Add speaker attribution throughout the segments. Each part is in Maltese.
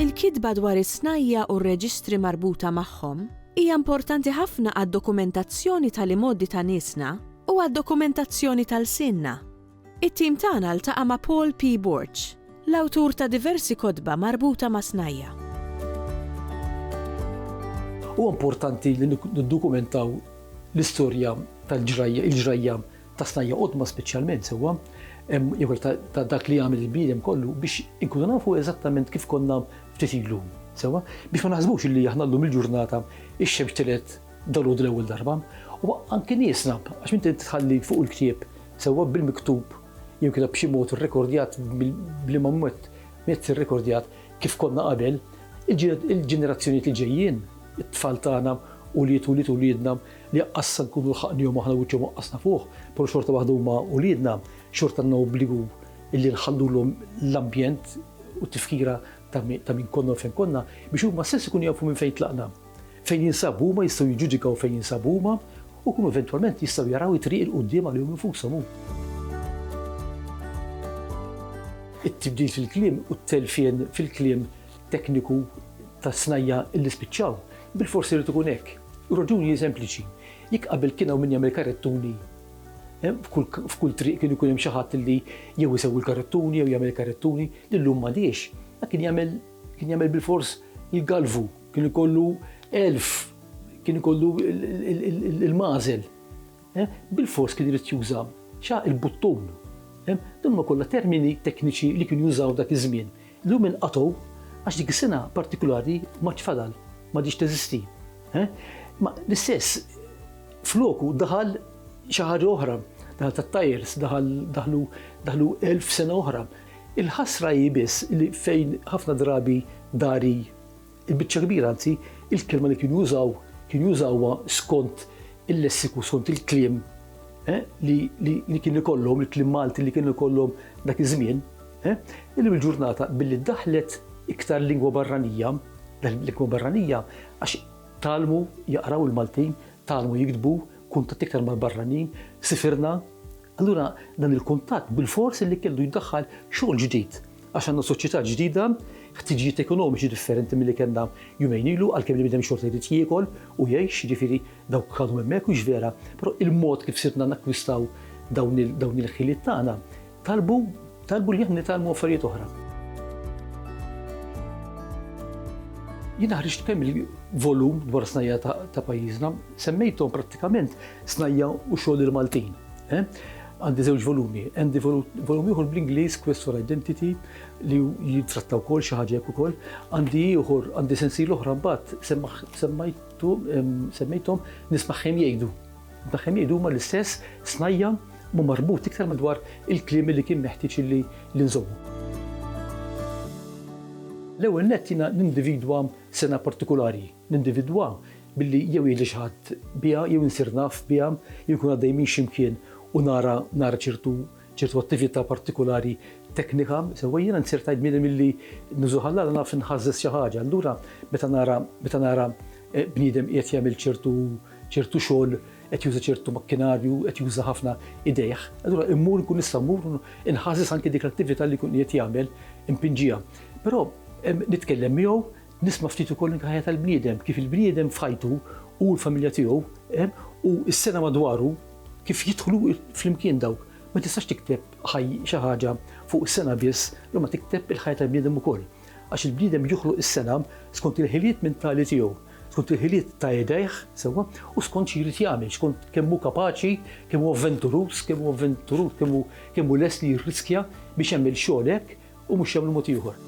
Speaker 1: Il-kitba dwar is-snajja u r-reġistri marbuta magħhom hija importanti ħafna għad-dokumentazzjoni tal-imoddi ta' niesna u għad-dokumentazzjoni tal-sinna. It-tim tagħna ltaqa' ma' Paul P. Borch, l-awtur ta' diversi kotba marbuta ma' snajja.
Speaker 2: Huwa importanti li niddokumentaw l-istorja il-ġrajja ta' snajja qodma speċjalment sewwa jew ta' dak li jagħmel il-bniedem kollu biex inkunu nafu eżattament kif konna ftit ilu sewwa biex ma naħsbux li aħna llum il-ġurnata ix-xemx telet dalgħodu l-ewwel darba u anke niesna għax inti tħalli fuq il-ktieb sewwa bil-miktub jew kien b'xi mod irrekordjat bliema mezz irrekordjat kif konna qabel il-ġenerazzjonijiet li ġejjin it-tfal tagħna u liedna li qassa nkunu lħaqnihom aħna wiċċhom waqqasna fuq, però xorta waħda huma uliedna xorta għandna obbligu illi nħallulhom l-ambjent u t-tifkira ta' min konna u fejn konna biex huma stess ikunu jafu minn fejn tlaqna. Fejn jinsabu huma jistgħu jiġġudikaw fejn jinsabu huma u kunu eventwalment jistgħu jaraw it-triq il-qudiem għalihom infushom. It-tibdil fil-kliem u t-telfien fil-kliem tekniku ta' snajja illi spiċċaw bil-forsi irid ikun hekk. Raġuni sempliċi. Jekk qabel kien hawn min jagħmel karettuni f'kull triq kien ikun hemm xi ħadd li jew isewwi l-karettuni jew jagħmel karettuni li llum m'għadix. Kien jagħmel bil-fors il-galvu, kien ikollu elf, kien ikollu il-mażel. Bil-fors kien irid juża il-buttun. Dan ma kollha termini tekniċi li kienu jużaw dak iż-żmien. Llum inqatgħu għax dik is-sena partikulari ma tfadal, m'għadix teżisti. Ma l-istess floku daħal xi ħaġa oħra, daħal tat-tajers, daħlu 1000 sena oħra. Il-ħasra biss li fejn ħafna drabi dari il-biċċa kbira anzi il-kelma li kienu jużawha skont il-lessiku, skont il-kliem li kienu ikollhom, il-kliem Malti li kienu ikollhom dak iż-żmien, illum il-ġurnata billi daħlet iktar lingwa barranija għax talmu jaqraw il-Maltin, talmu jiktbu, kuntatt iktar mal-barranin, sifirna. Allura dan il-kuntatt bil-fors li kellu jiddaħħal xogħol ġdid. Għax għandna soċjetà ġdida, ħtiġijiet ekonomiċi differenti milli kellna jumejn ilu għalkemm li bidem xorta jrid jiekol u jgħix, jiġifieri dawk ħadu hemmhekk u vera, però il-mod kif sirna nakkwistaw dawn il-ħiliet tagħna talbu li aħna nitalmu affarijiet oħra. Jiena ħriġt kemm il-volum dwar snajja ta' pajjiżna, semmejthom prattikament snajja u xogħol il-Maltin. Għandi żewġ volumi, għandi volum ieħor bl-Ingliż Quest for Identity li jitrattaw wkoll xi ħaġa hekk ukoll, għandi sensiel oħra mbagħad semmejthom nismaħħem jgħidu. Nismaħħem jgħidu huma l-istess snajja ma marbut iktar madwar il-kliem li kien meħtieġ li nżommu. L-ewwel nett jiena nindividwa sena partikulari, nindividwa billi jew jgħidli xi ħadd biha jew insir naf biha jew ikun għaddej min x'imkien u nara ċertu attività partikolari teknika, sewwa jiena nsir tgħid bniedem milli niżuħalla naf inħażżes xi ħaġa. Allura meta nara bniedem qiegħed jagħmel ċertu xogħol, qed juża ċertu makkinarju, qed juża ħafna idejh, allura immur nkun nista' mmur inħażżes anke dik l-attività li jkun qiegħed jagħmel impinġija. Però nitkellem miegħu, nisma' ftit ukoll ħajja tal-bniedem, kif il-bniedem f'ħajtu u l-familja tiegħu u s-sena madwaru kif jidħlu flimkien dawk. Ma tistax tikteb xi ħaġa fuq is-sena biss, ma tikteb il-ħajja tal-bniedem ukoll. Għax il-bniedem joħloq is-sena skont il-ħiliet mentali tiegħu, skont il-ħiliet ta' idejh sewwa u skont xi jrid jagħmel, skont kemm hu kapaċi, kemm hu avventurus, kemm hu lest li jirriskja biex jagħmel xogħol hekk u mhux jagħmel mod ieħor.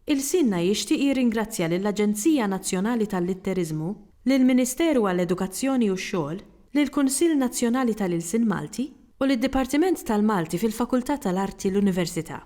Speaker 1: Il-Sinna jixtieq jirringrazzja lill-Aġenzija Nazzjonali tal-Litteriżmu, lill-Ministeru għall-Edukazzjoni u x-Xogħol, lill-Kunsill Nazzjonali tal-Ilsien Malti u lid-Dipartiment tal-Malti fil-Fakultà tal-Arti l-Università.